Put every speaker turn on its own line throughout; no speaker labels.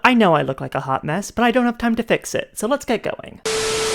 I know I look like a hot mess, but I don't have time to fix it, so let's get going.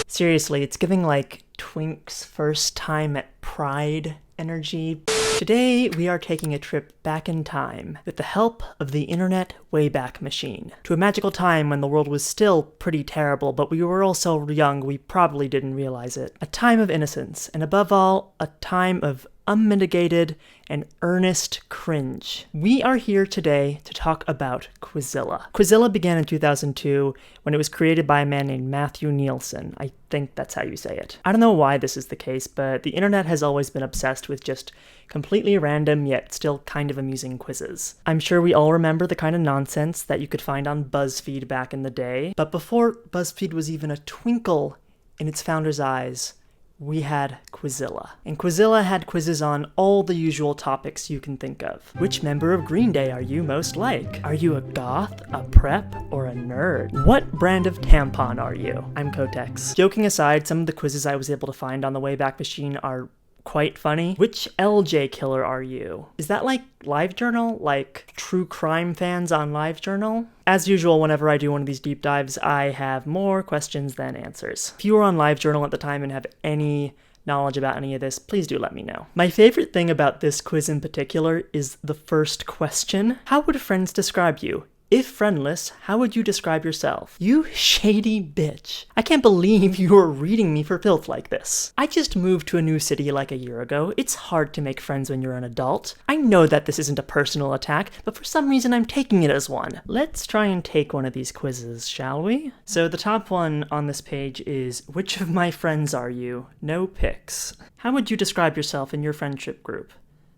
Seriously, it's giving like Twinks' first time at Pride energy. Today, we are taking a trip back in time with the help of the Internet Wayback Machine to a magical time when the world was still pretty terrible, but we were all so young we probably didn't realize it. A time of innocence, and above all, a time of unmitigated and earnest cringe. We are here today to talk about Quizilla. Quizilla began in 2002 when it was created by a man named Matthew Nielsen. I think that's how you say it. I don't know why this is the case, but the internet has always been obsessed with just completely random yet still kind of amusing quizzes. I'm sure we all remember the kind of nonsense that you could find on BuzzFeed back in the day, but before BuzzFeed was even a twinkle in its founder's eyes, we had Quizilla. And Quizilla had quizzes on all the usual topics you can think of. Which member of Green Day are you most like? Are you a goth, a prep, or a nerd? What brand of tampon are you? I'm Kotex. Joking aside, some of the quizzes I was able to find on the Wayback Machine are quite funny. Which LJ killer are you? Is that like LiveJournal? Like true crime fans on LiveJournal? As usual, whenever I do one of these deep dives, I have more questions than answers. If you were on LiveJournal at the time and have any knowledge about any of this, please do let me know. My favorite thing about this quiz in particular is the first question. How would friends describe you? If friendless, how would you describe yourself? You shady bitch. I can't believe you are reading me for filth like this. I just moved to a new city like a year ago. It's hard to make friends when you're an adult. I know that this isn't a personal attack, but for some reason I'm taking it as one. Let's try and take one of these quizzes, shall we? So the top one on this page is, which of my friends are you? No pics. How would you describe yourself in your friendship group?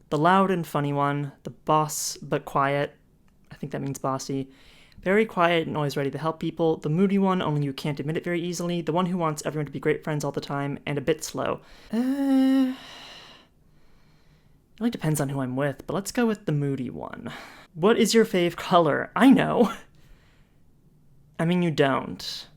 The loud and funny one, the boss but quiet, I think that means bossy. Very quiet and always ready to help people. The moody one, only you can't admit it very easily. The one who wants everyone to be great friends all the time. And a bit slow. It really depends on who I'm with, but let's go with the moody one. What is your fave color? I know. I mean, you don't.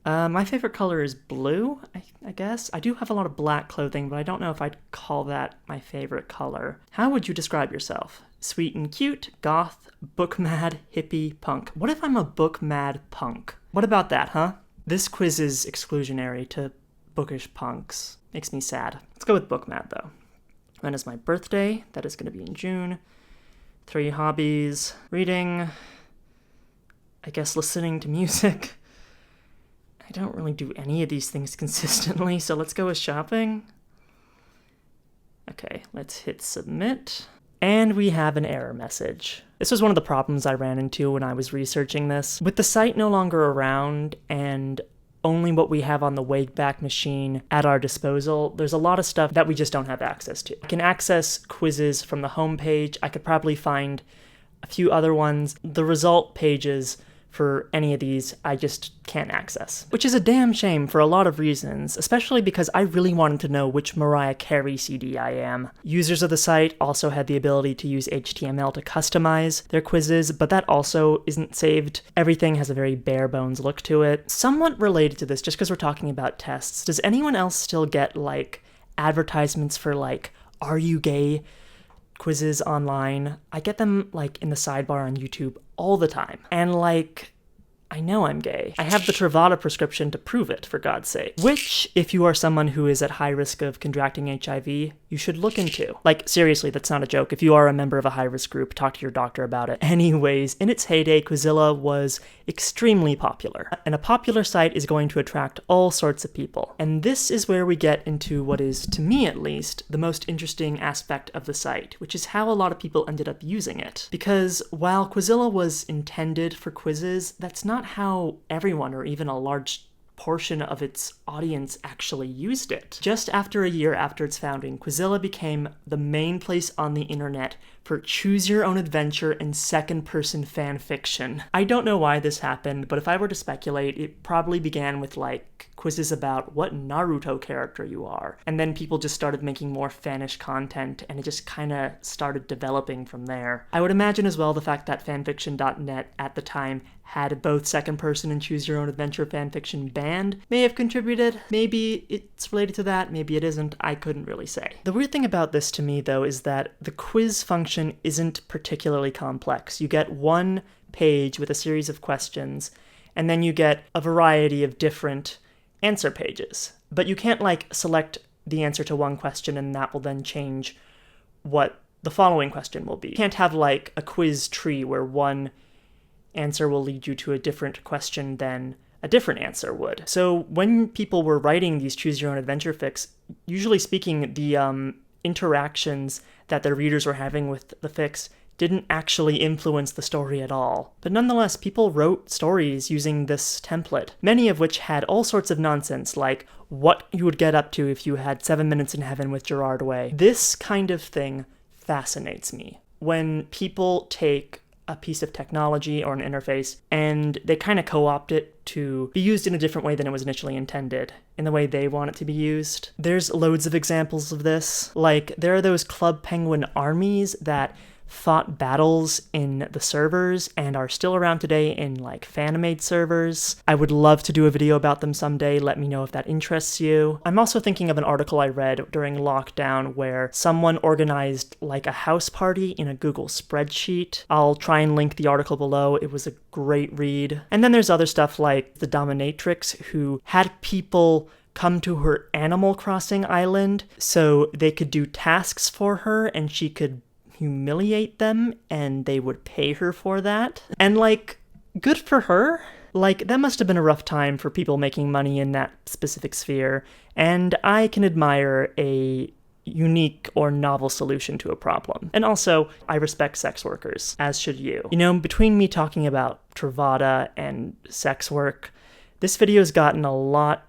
My favorite color is blue, I guess. I do have a lot of black clothing, but I don't know if I'd call that my favorite color. How would you describe yourself? Sweet and cute, goth, book mad, hippie, punk. What if I'm a book mad punk? What about that, huh? This quiz is exclusionary to bookish punks. Makes me sad. Let's go with book mad, though. When is my birthday? That is going to be in June. 3 hobbies. Reading. I guess listening to music. I don't really do any of these things consistently, so let's go with shopping. Okay, let's hit submit. And we have an error message. This was one of the problems I ran into when I was researching this. With the site no longer around and only what we have on the Wayback Machine at our disposal, there's a lot of stuff that we just don't have access to. I can access quizzes from the homepage. I could probably find a few other ones. The result pages for any of these, I just can't access. Which is a damn shame for a lot of reasons, especially because I really wanted to know which Mariah Carey CD I am. Users of the site also had the ability to use HTML to customize their quizzes, but that also isn't saved. Everything has a very bare bones look to it. Somewhat related to this, just because we're talking about tests, does anyone else still get like advertisements for like, are you gay? Quizzes online? I get them like in the sidebar on YouTube all the time. And like, I know I'm gay. I have the Truvada prescription to prove it, for God's sake. Which, if you are someone who is at high risk of contracting HIV, you should look into. Like, seriously, that's not a joke. If you are a member of a high-risk group, talk to your doctor about it. Anyways, in its heyday, Quizilla was extremely popular. And a popular site is going to attract all sorts of people. And this is where we get into what is, to me at least, the most interesting aspect of the site, which is how a lot of people ended up using it. Because while Quizilla was intended for quizzes, that's not how everyone or even a large portion of its audience actually used it. Just after a year after its founding, Quizilla became the main place on the internet for choose-your-own-adventure and second-person fan fiction. I don't know why this happened, but if I were to speculate, it probably began with, like, quizzes about what Naruto character you are, and then people just started making more fanish content, and it just kinda started developing from there. I would imagine as well the fact that fanfiction.net at the time had both second-person and choose-your-own-adventure fanfiction banned may have contributed. Maybe it's related to that, maybe it isn't, I couldn't really say. The weird thing about this to me, though, is that the quiz function isn't particularly complex. You get one page with a series of questions, and then you get a variety of different answer pages. But you can't like select the answer to one question and that will then change what the following question will be. You can't have like a quiz tree where one answer will lead you to a different question than a different answer would. So when people were writing these choose your own adventure fics, usually speaking, the interactions that their readers were having with the fics didn't actually influence the story at all. But nonetheless, people wrote stories using this template, many of which had all sorts of nonsense, like what you would get up to if you had 7 minutes in heaven with Gerard Way. This kind of thing fascinates me. When people take a piece of technology or an interface and they kind of co-opt it to be used in a different way than it was initially intended, in the way they want it to be used. There's loads of examples of this. Like, there are those Club Penguin armies that fought battles in the servers and are still around today in like fan-made servers. I would love to do a video about them someday. Let me know if that interests you. I'm also thinking of an article I read during lockdown where someone organized like a house party in a Google spreadsheet. I'll try and link the article below. It was a great read. And then there's other stuff like the dominatrix who had people come to her Animal Crossing island so they could do tasks for her and she could humiliate them and they would pay her for that. And like, good for her. Like, that must have been a rough time for people making money in that specific sphere, and I can admire a unique or novel solution to a problem. And also, I respect sex workers, as should you. You know, between me talking about Truvada and sex work, this video's gotten a lot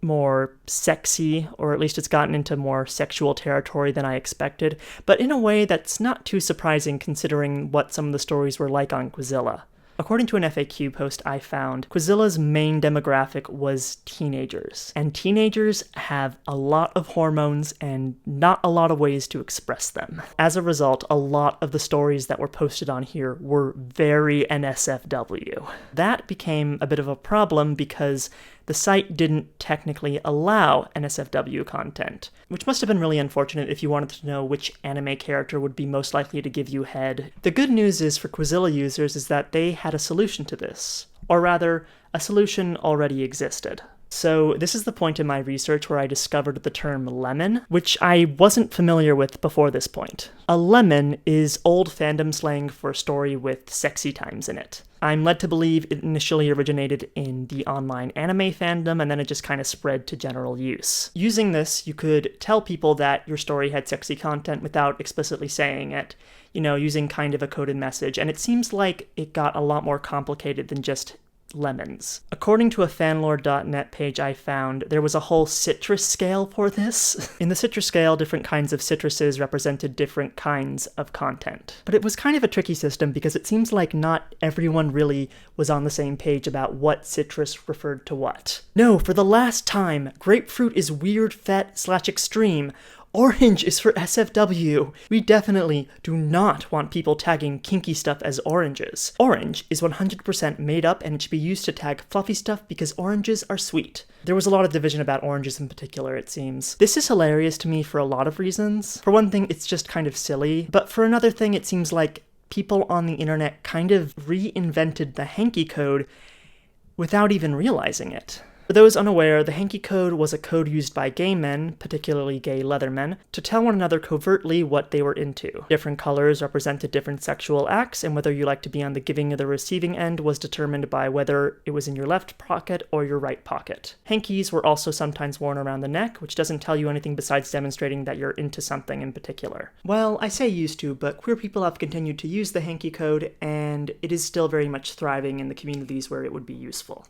more sexy, or at least it's gotten into more sexual territory than I expected, but in a way that's not too surprising considering what some of the stories were like on Quizilla. According to an FAQ post I found, Quizilla's main demographic was teenagers, and teenagers have a lot of hormones and not a lot of ways to express them. As a result, a lot of the stories that were posted on here were very NSFW. That became a bit of a problem because the site didn't technically allow NSFW content, which must have been really unfortunate if you wanted to know which anime character would be most likely to give you head. The good news is for Quizilla users is that they had a solution to this, or rather, a solution already existed. So this is the point in my research where I discovered the term lemon, which I wasn't familiar with before this point. A lemon is old fandom slang for a story with sexy times in it. I'm led to believe it initially originated in the online anime fandom, and then it just kind of spread to general use. Using this, you could tell people that your story had sexy content without explicitly saying it, you know, using kind of a coded message, and it seems like it got a lot more complicated than just lemons. According to a fanlore.net page I found, there was a whole citrus scale for this. In the citrus scale, different kinds of citruses represented different kinds of content. But it was kind of a tricky system because it seems like not everyone really was on the same page about what citrus referred to what. No, for the last time, grapefruit is weird, fat, / extreme. Orange is for SFW. We definitely do not want people tagging kinky stuff as oranges. Orange is 100% made up and it should be used to tag fluffy stuff because oranges are sweet. There was a lot of division about oranges in particular, it seems. This is hilarious to me for a lot of reasons. For one thing, it's just kind of silly, but for another thing, it seems like people on the internet kind of reinvented the hanky code without even realizing it. For those unaware, the hanky code was a code used by gay men, particularly gay leathermen, to tell one another covertly what they were into. Different colors represented different sexual acts, and whether you liked to be on the giving or the receiving end was determined by whether it was in your left pocket or your right pocket. Hankies were also sometimes worn around the neck, which doesn't tell you anything besides demonstrating that you're into something in particular. Well, I say used to, but queer people have continued to use the hanky code, and it is still very much thriving in the communities where it would be useful.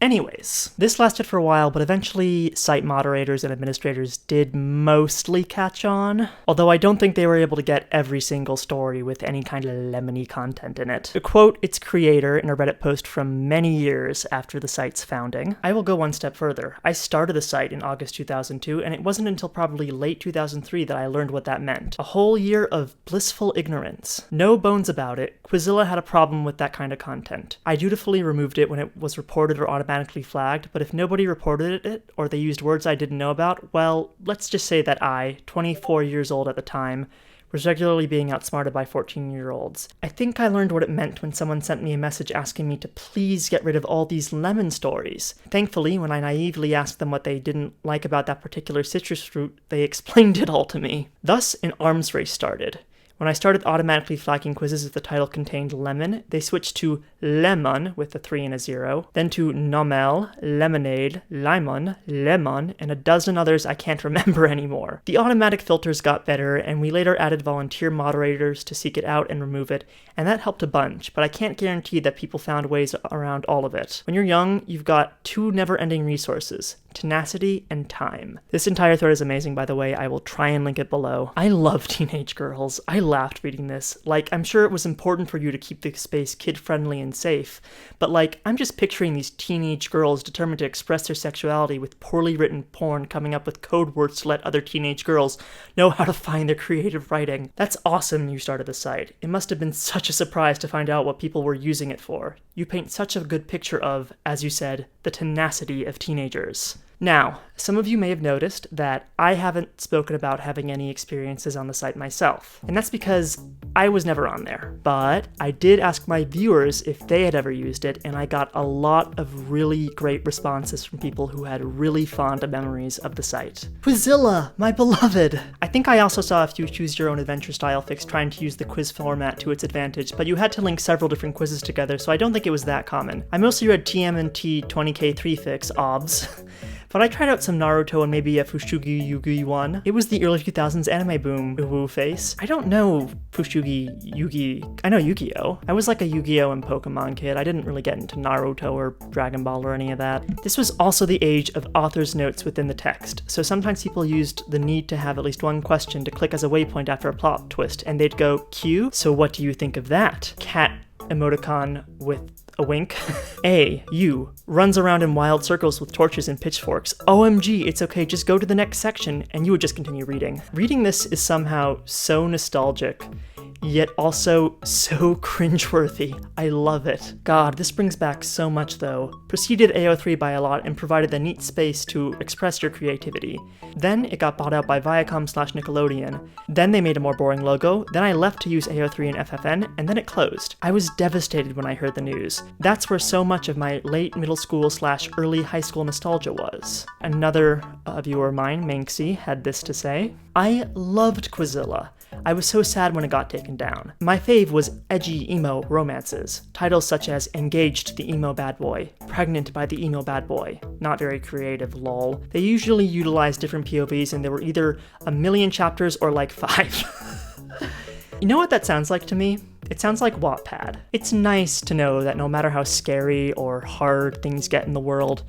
Anyways, this lasted for a while, but eventually site moderators and administrators did mostly catch on, although I don't think they were able to get every single story with any kind of lemony content in it. To quote its creator in a Reddit post from many years after the site's founding, I will go one step further. I started the site in August 2002, and it wasn't until probably late 2003 that I learned what that meant. A whole year of blissful ignorance. No bones about it, Quizilla had a problem with that kind of content. I dutifully removed it when it was reported or automatically flagged, but if nobody reported it, or they used words I didn't know about, well, let's just say that I, 24 years old at the time, was regularly being outsmarted by 14-year-olds. I think I learned what it meant when someone sent me a message asking me to please get rid of all these lemon stories. Thankfully, when I naively asked them what they didn't like about that particular citrus fruit, they explained it all to me. Thus, an arms race started. When I started automatically flagging quizzes if the title contained lemon, they switched to lemon with a 3 and a 0, then to nomel, lemonade, limon, lemon, and a dozen others I can't remember anymore. The automatic filters got better, and we later added volunteer moderators to seek it out and remove it, and that helped a bunch, but I can't guarantee that people found ways around all of it. When you're young, you've got two never-ending resources: tenacity and time. This entire thread is amazing, by the way. I will try and link it below. I love teenage girls. I laughed reading this. Like, I'm sure it was important for you to keep the space kid-friendly and safe, but like, I'm just picturing these teenage girls determined to express their sexuality with poorly written porn coming up with code words to let other teenage girls know how to find their creative writing. That's awesome you started the site. It must have been such a surprise to find out what people were using it for. You paint such a good picture of, as you said, the tenacity of teenagers. Now, some of you may have noticed that I haven't spoken about having any experiences on the site myself, and that's because I was never on there. But I did ask my viewers if they had ever used it, and I got a lot of really great responses from people who had really fond memories of the site. Quizilla, my beloved! I think I also saw a few choose-your-own-adventure style fics trying to use the quiz format to its advantage, but you had to link several different quizzes together, so I don't think it was that common. I mostly read TMNT 20K3 fics, obvs. But I tried out some Naruto and maybe a Fushigi Yugi one. It was the early 2000s anime boom, woo face. I don't know Fushigi Yugi. I know Yu-Gi-Oh! I was like a Yu-Gi-Oh! And Pokemon kid. I didn't really get into Naruto or Dragon Ball or any of that. This was also the age of author's notes within the text, so sometimes people used the need to have at least one question to click as a waypoint after a plot twist, and they'd go, Q, so what do you think of that? Cat emoticon with a wink. A. U. Runs around in wild circles with torches and pitchforks. OMG, it's okay, just go to the next section, and you would just continue reading. Reading this is somehow so nostalgic, yet also so cringeworthy. I love it. God, this brings back so much though. Preceded AO3 by a lot and provided a neat space to express your creativity. Then it got bought out by Viacom/Nickelodeon. Then they made a more boring logo. Then I left to use AO3 and FFN, and then it closed. I was devastated when I heard the news. That's where so much of my late middle school/early high school nostalgia was. Another viewer of mine, Manxie, had this to say: I loved Quizilla. I was so sad when it got taken down. My fave was edgy emo romances. Titles such as Engaged to the Emo Bad Boy, Pregnant by the Emo Bad Boy. Not very creative, lol. They usually utilized different POVs and there were either a million chapters or like 5. You know what that sounds like to me? It sounds like Wattpad. It's nice to know that no matter how scary or hard things get in the world,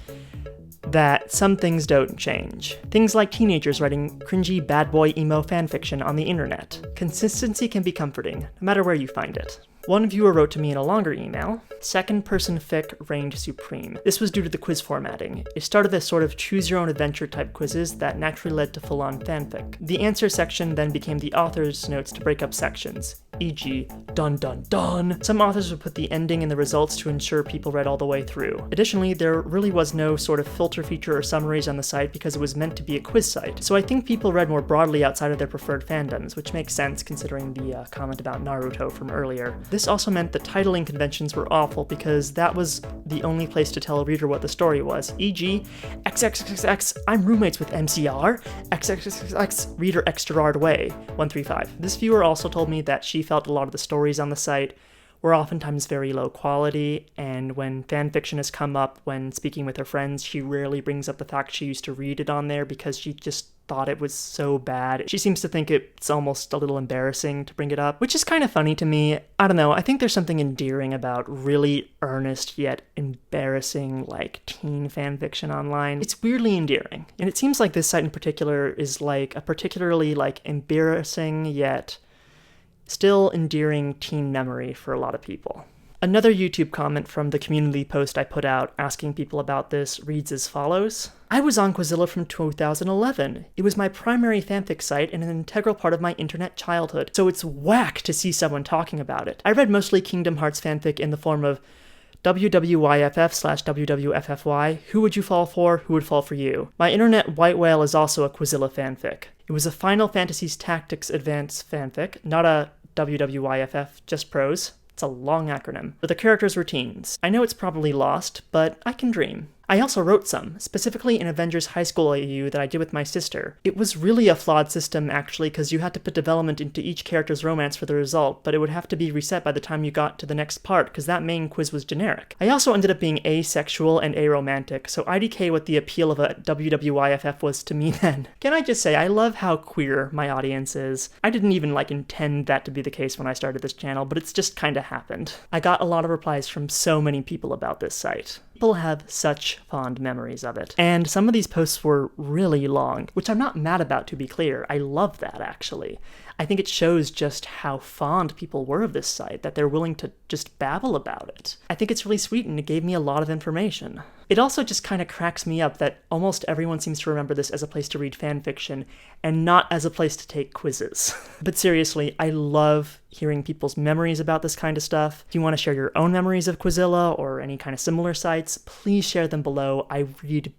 that some things don't change. Things like teenagers writing cringy bad boy emo fanfiction on the internet. Consistency can be comforting, no matter where you find it. One viewer wrote to me in a longer email, second-person fic reigned supreme. This was due to the quiz formatting. It started as sort of choose-your-own-adventure type quizzes that naturally led to full-on fanfic. The answer section then became the author's notes to break up sections, e.g., dun dun dun. Some authors would put the ending in the results to ensure people read all the way through. Additionally, there really was no sort of filter feature or summaries on the site because it was meant to be a quiz site. So I think people read more broadly outside of their preferred fandoms, which makes sense considering the comment about Naruto from earlier. This also meant the titling conventions were awful because that was the only place to tell a reader what the story was, e.g., XXXX, I'm roommates with MCR, XXXX, reader X Gerard Way, 135. This viewer also told me that she felt a lot of the stories on the site were oftentimes very low quality, and when fanfiction has come up when speaking with her friends, she rarely brings up the fact she used to read it on there because she just thought it was so bad. She seems to think it's almost a little embarrassing to bring it up, which is kind of funny to me. I don't know, I think there's something endearing about really earnest yet embarrassing, like, teen fanfiction online. It's weirdly endearing, and it seems like this site in particular is like a particularly, like, embarrassing yet still endearing teen memory for a lot of people. Another YouTube comment from the community post I put out asking people about this reads as follows. I was on Quizilla from 2011. It was my primary fanfic site and an integral part of my internet childhood, so it's whack to see someone talking about it. I read mostly Kingdom Hearts fanfic in the form of WWYFF/WWFFY, who would you fall for, who would fall for you? My internet white whale is also a Quizilla fanfic. It was a Final Fantasy's Tactics Advance fanfic, not a WWYFF, just prose. It's a long acronym. For the characters' routines. I know it's probably lost, but I can dream. I also wrote some, specifically in Avengers High School AU that I did with my sister. It was really a flawed system, actually, because you had to put development into each character's romance for the result, but it would have to be reset by the time you got to the next part, because that main quiz was generic. I also ended up being asexual and aromantic, so IDK what the appeal of a WWYFF was to me then. Can I just say, I love how queer my audience is. I didn't even, intend that to be the case when I started this channel, but it's just kinda happened. I got a lot of replies from so many people about this site. People have such fond memories of it. And some of these posts were really long, which I'm not mad about, to be clear. I love that, actually. I think it shows just how fond people were of this site, that they're willing to just babble about it. I think it's really sweet, and it gave me a lot of information. It also just kind of cracks me up that almost everyone seems to remember this as a place to read fanfiction, and not as a place to take quizzes. But seriously, I love hearing people's memories about this kind of stuff. If you want to share your own memories of Quizilla or any kind of similar sites, please share them below. I read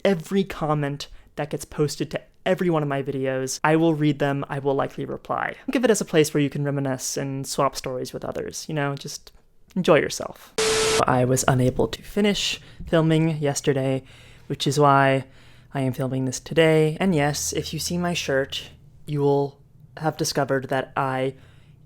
every comment that gets posted to every one of my videos. I will read them, I will likely reply. Think of it as a place where you can reminisce and swap stories with others, just enjoy yourself. I was unable to finish filming yesterday, which is why I am filming this today. And yes, if you see my shirt, you will have discovered that I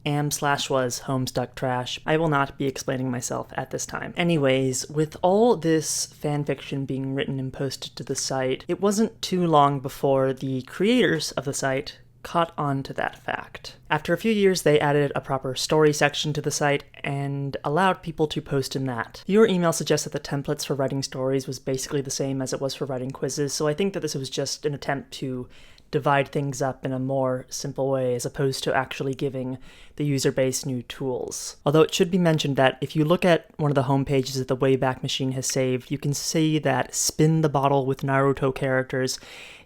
am/was Homestuck Trash. I will not be explaining myself at this time. Anyways, with all this fanfiction being written and posted to the site, it wasn't too long before the creators of the site caught on to that fact. After a few years, they added a proper story section to the site and allowed people to post in that. Your email suggests that the templates for writing stories was basically the same as it was for writing quizzes, so I think that this was just an attempt to divide things up in a more simple way as opposed to actually giving the user base new tools. Although it should be mentioned that if you look at one of the home pages that the Wayback Machine has saved, you can see that Spin the Bottle with Naruto characters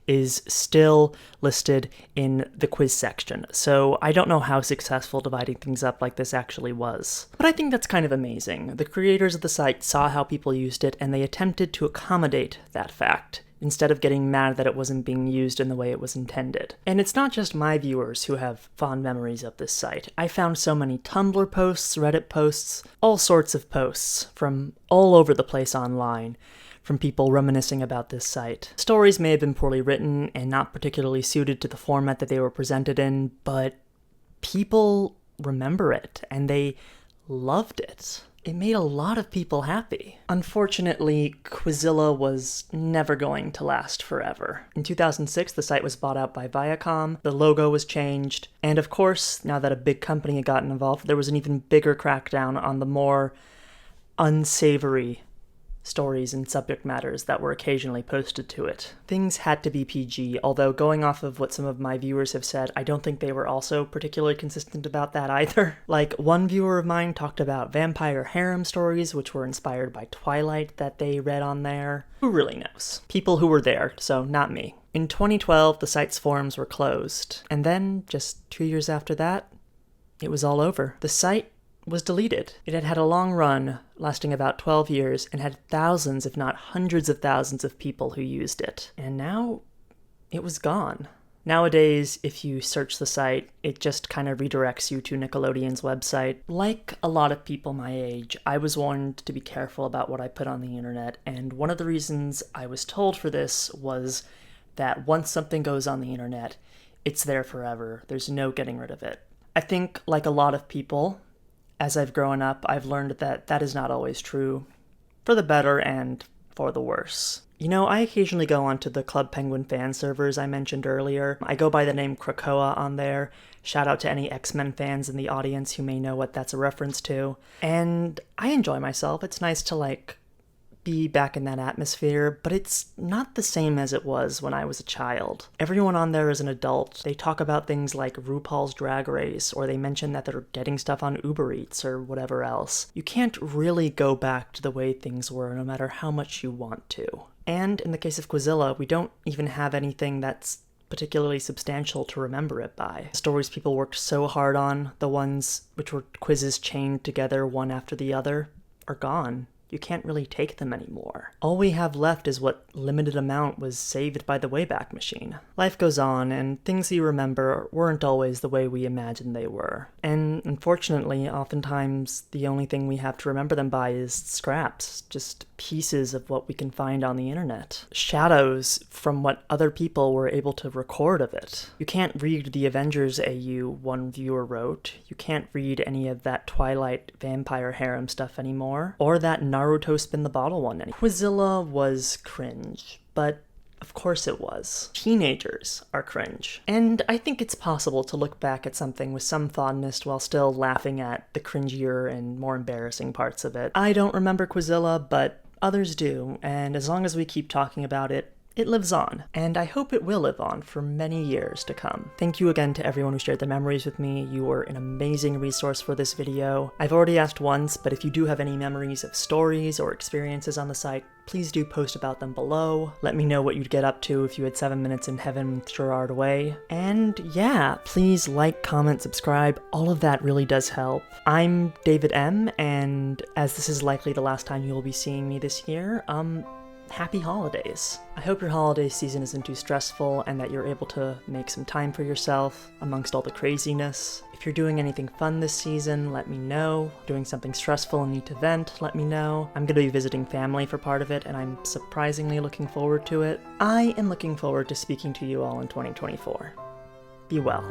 is still listed in the quiz section. So I don't know how successful dividing things up like this actually was. But I think that's kind of amazing. The creators of the site saw how people used it and they attempted to accommodate that fact, instead of getting mad that it wasn't being used in the way it was intended. And it's not just my viewers who have fond memories of this site. I found so many Tumblr posts, Reddit posts, all sorts of posts from all over the place online, from people reminiscing about this site. Stories may have been poorly written and not particularly suited to the format that they were presented in, but people remember it, and they loved it. It made a lot of people happy. Unfortunately, Quizilla was never going to last forever. In 2006, the site was bought out by Viacom, the logo was changed, and of course, now that a big company had gotten involved, there was an even bigger crackdown on the more unsavory stories and subject matters that were occasionally posted to it. Things had to be PG, although going off of what some of my viewers have said, I don't think they were also particularly consistent about that either. Like, one viewer of mine talked about vampire harem stories, which were inspired by Twilight that they read on there. Who really knows? People who were there, so not me. In 2012, the site's forums were closed, and then, just 2 years after that, it was all over. The site was deleted. It had had a long run, lasting about 12 years, and had thousands, if not hundreds of thousands of people who used it. And now, it was gone. Nowadays, if you search the site, it just kind of redirects you to Nickelodeon's website. Like a lot of people my age, I was warned to be careful about what I put on the internet, and one of the reasons I was told for this was that once something goes on the internet, it's there forever. There's no getting rid of it. I think, like a lot of people, as I've grown up, I've learned that that is not always true, for the better and for the worse. I occasionally go onto the Club Penguin fan servers I mentioned earlier. I go by the name Krakoa on there. Shout out to any X-Men fans in the audience who may know what that's a reference to. And I enjoy myself. It's nice to, be back in that atmosphere, but it's not the same as it was when I was a child. Everyone on there is an adult. They talk about things like RuPaul's Drag Race, or they mention that they're getting stuff on Uber Eats or whatever else. You can't really go back to the way things were, no matter how much you want to. And in the case of Quizilla, we don't even have anything that's particularly substantial to remember it by. The stories people worked so hard on, the ones which were quizzes chained together one after the other, are gone. you can't really take them anymore. All we have left is what limited amount was saved by the Wayback Machine. Life goes on, and things you remember weren't always the way we imagined they were. And unfortunately, oftentimes, the only thing we have to remember them by is scraps, just pieces of what we can find on the internet. Shadows from what other people were able to record of it. You can't read the Avengers AU one viewer wrote, you can't read any of that Twilight vampire harem stuff anymore, or that Naruto spin the bottle one anymore. Quizilla was cringe, but of course it was. Teenagers are cringe. And I think it's possible to look back at something with some fondness while still laughing at the cringier and more embarrassing parts of it. I don't remember Quizilla, but others do, and as long as we keep talking about it, it lives on, and I hope it will live on for many years to come. Thank you again to everyone who shared their memories with me. You were an amazing resource for this video. I've already asked once, but if you do have any memories of stories or experiences on the site, please do post about them below. Let me know what you'd get up to if you had 7 minutes in heaven with Gerard Way. And yeah, please like, comment, subscribe. All of that really does help. I'm David M, and as this is likely the last time you will be seeing me this year, happy holidays. I hope your holiday season isn't too stressful and that you're able to make some time for yourself amongst all the craziness. If you're doing anything fun this season, let me know. Doing something stressful and need to vent, let me know. I'm gonna be visiting family for part of it, and I'm surprisingly looking forward to it. I am looking forward to speaking to you all in 2024. Be well.